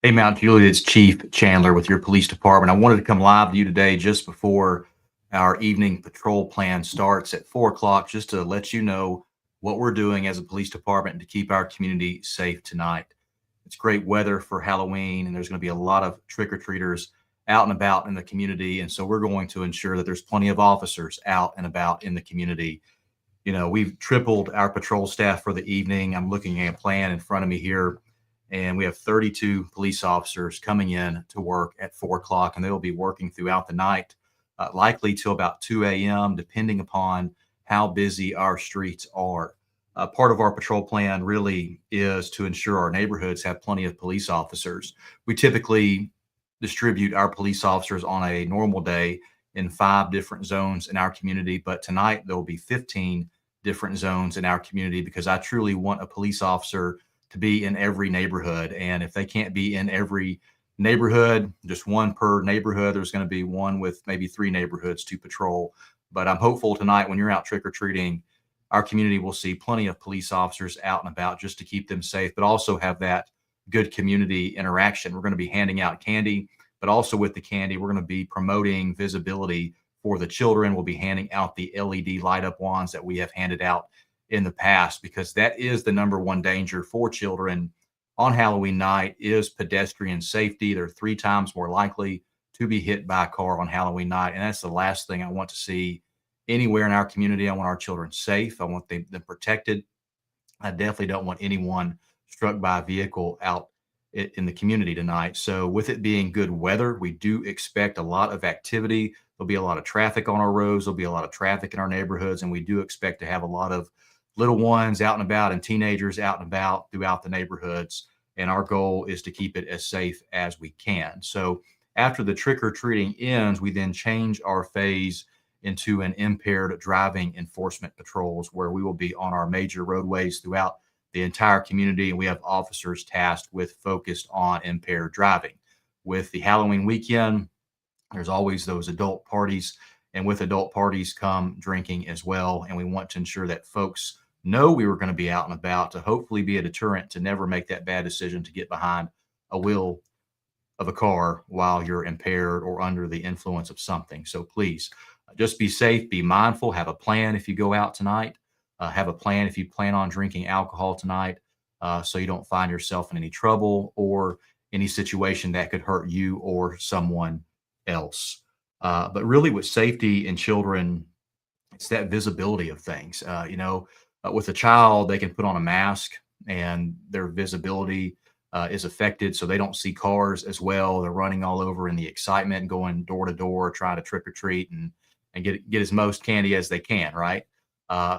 Hey, Mount Juliet, it's Chief Chandler with your police department. I wanted to come live to you today just before our evening patrol plan starts at 4 o'clock, just to let you know what we're doing as a police department to keep our community safe tonight. It's great weather for Halloween, and there's going to be a lot of trick or treaters out and about in the community. And so we're going to ensure that there's plenty of officers out and about in the community. We've tripled our patrol staff for the evening. I'm looking at a plan in front of me here, and we have 32 police officers coming in to work at 4 o'clock, and they'll be working throughout the night, likely till about 2 a.m., depending upon how busy our streets are. Part of our patrol plan really is to ensure our neighborhoods have plenty of police officers. We typically distribute our police officers on a normal day in 5 different zones in our community, but tonight there will be 15 different zones in our community because I truly want a police officer to be in every neighborhood. And if they can't be in every neighborhood, just one per neighborhood, there's going to be one with maybe 3 neighborhoods to patrol. But I'm hopeful tonight when you're out trick or treating, our community will see plenty of police officers out and about just to keep them safe, but also have that good community interaction. We're going to be handing out candy, but also with the candy, we're going to be promoting visibility for the children. We'll be handing out the LED light up wands that we have handed out in the past, because that is the number one danger for children on Halloween night is pedestrian safety. They're 3 times more likely to be hit by a car on Halloween night. And that's the last thing I want to see anywhere in our community. I want our children safe. I want them protected. I definitely don't want anyone struck by a vehicle out in the community tonight. So with it being good weather, we do expect a lot of activity. There'll be a lot of traffic on our roads. There'll be a lot of traffic in our neighborhoods. And we do expect to have a lot of little ones out and about and teenagers out and about throughout the neighborhoods. And our goal is to keep it as safe as we can. So after the trick or treating ends, we then change our phase into an impaired driving enforcement patrols, where we will be on our major roadways throughout the entire community. And we have officers tasked with focused on impaired driving. With the Halloween weekend, there's always those adult parties, and with adult parties come drinking as well. And we want to ensure that folks know we were going to be out and about to hopefully be a deterrent to never make that bad decision to get behind a wheel of a car while you're impaired or under the influence of something. So please just be safe, be mindful, have a plan if you go out tonight, have a plan if you plan on drinking alcohol tonight, so you don't find yourself in any trouble or any situation that could hurt you or someone else. But really, with safety in children, it's that visibility of things. With a child, they can put on a mask and their visibility is affected, so they don't see cars as well. They're running all over in the excitement, going door to door, trying to trick or treat and get as most candy as they can, right?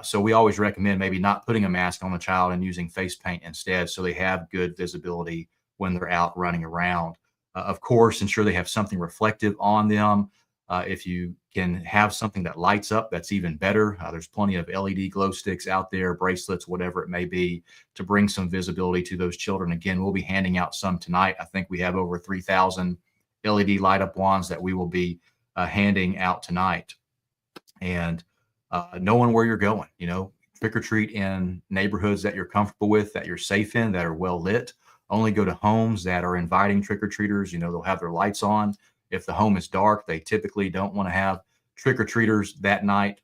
So we always recommend maybe not putting a mask on the child and using face paint instead, so they have good visibility when they're out running around. Of course, ensure they have something reflective on them. If you can have something that lights up, that's even better. There's plenty of LED glow sticks out there, bracelets, whatever it may be, to bring some visibility to those children. Again, we'll be handing out some tonight. I think we have over 3,000 LED light up wands that we will be handing out tonight. And knowing where you're going, trick or treat in neighborhoods that you're comfortable with, that you're safe in, that are well lit. Only go to homes that are inviting trick or treaters. They'll have their lights on. If the home is dark, they typically don't want to have trick or treaters that night.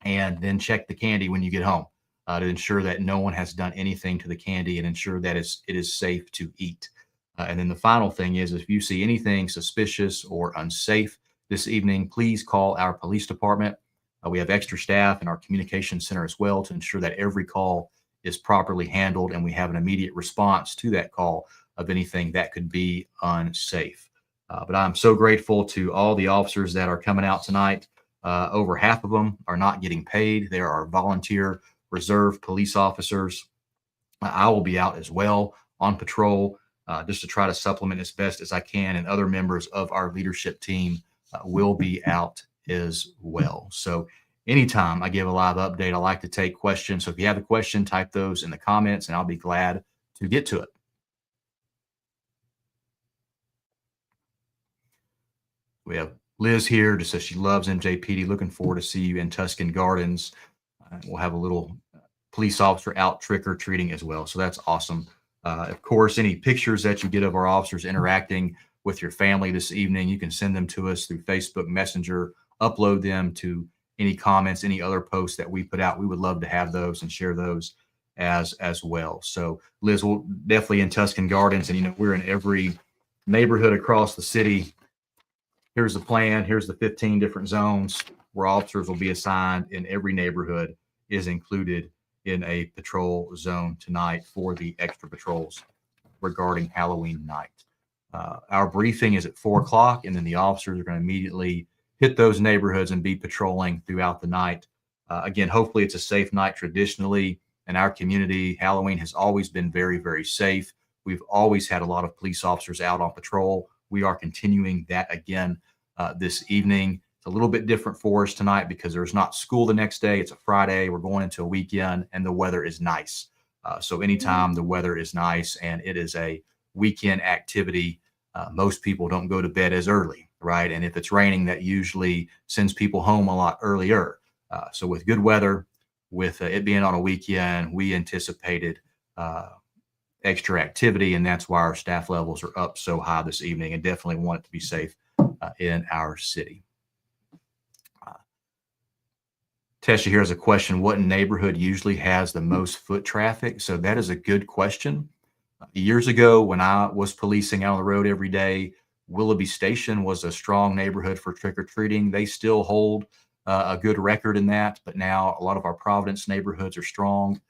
And then check the candy when you get home to ensure that no one has done anything to the candy and ensure that it is safe to eat. And then the final thing is, if you see anything suspicious or unsafe this evening, please call our police department. We have extra staff in our communication center as well to ensure that every call is properly handled and we have an immediate response to that call of anything that could be unsafe. But I'm so grateful to all the officers that are coming out tonight. Over half of them are not getting paid. There are volunteer reserve police officers. I will be out as well on patrol just to try to supplement as best as I can. And other members of our leadership team will be out as well. So anytime I give a live update, I like to take questions. So if you have a question, type those in the comments and I'll be glad to get to it. We have Liz here, just says she loves MJPD. Looking forward to see you in Tuscan Gardens. We'll have a little police officer out trick or treating as well. So that's awesome. Of course, any pictures that you get of our officers interacting with your family this evening, you can send them to us through Facebook Messenger, upload them to any comments, any other posts that we put out. We would love to have those and share those as well. So Liz, we'll definitely in Tuscan Gardens, and we're in every neighborhood across the city. Here's the plan. Here's the 15 different zones where officers will be assigned, and every neighborhood is included in a patrol zone tonight for the extra patrols regarding Halloween night. Our briefing is at 4 o'clock, and then the officers are going to immediately hit those neighborhoods and be patrolling throughout the night. Again, hopefully it's a safe night. Traditionally in our community, Halloween has always been very, very safe. We've always had a lot of police officers out on patrol. We are continuing that again this evening. It's a little bit different for us tonight because there's not school the next day. It's a Friday. We're going into a weekend, and the weather is nice. So anytime the weather is nice and it is a weekend activity, most people don't go to bed as early, right? And if it's raining, that usually sends people home a lot earlier. So with good weather, with it being on a weekend, we anticipated extra activity, and that's why our staff levels are up so high this evening, and definitely want it to be safe in our city. Tesha here has a question: what neighborhood usually has the most foot traffic? So that is a good question. Years ago, when I was policing out on the road every day, Willoughby Station was a strong neighborhood for trick-or-treating. They still hold a good record in that, but now a lot of our Providence neighborhoods are strong.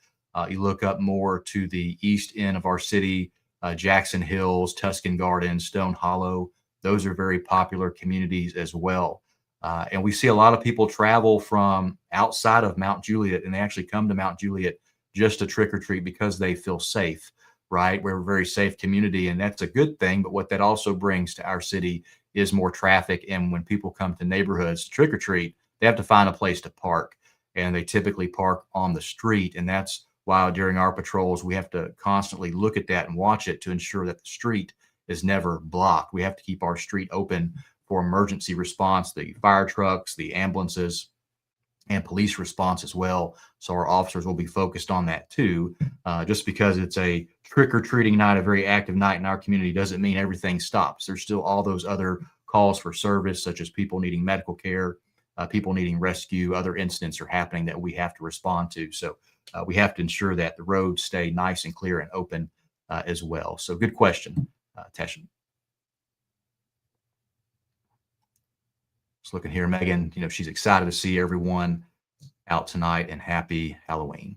You look up more to the east end of our city, Jackson Hills, Tuscan Gardens, Stone Hollow. Those are very popular communities as well. And we see a lot of people travel from outside of Mount Juliet, and they actually come to Mount Juliet just to trick or treat because they feel safe, right? We're a very safe community, and that's a good thing. But what that also brings to our city is more traffic. And when people come to neighborhoods to trick or treat, they have to find a place to park, and they typically park on the street. And that's why during our patrols, we have to constantly look at that and watch it to ensure that the street is never blocked. We have to keep our street open for emergency response, the fire trucks, the ambulances, and police response as well. So our officers will be focused on that too. Just because it's a trick-or-treating night, a very active night in our community, doesn't mean everything stops. There's still all those other calls for service, such as people needing medical care, people needing rescue. Other incidents are happening that we have to respond to. So we have to ensure that the roads stay nice and clear and open as well. So good question, Tesha. Just looking here, Megan, she's excited to see everyone out tonight, and happy Halloween.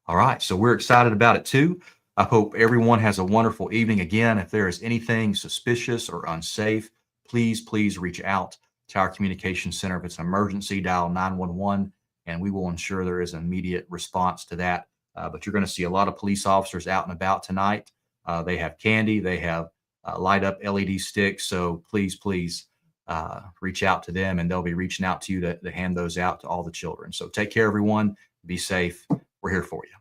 All right, so we're excited about it too. I hope everyone has a wonderful evening. Again, if there is anything suspicious or unsafe, please reach out to our communication center. If it's an emergency, dial 911, and we will ensure there is an immediate response to that. But you're going to see a lot of police officers out and about tonight. They have candy, they have light up LED sticks. So please reach out to them, and they'll be reaching out to you to hand those out to all the children. So take care, everyone. Be safe. We're here for you.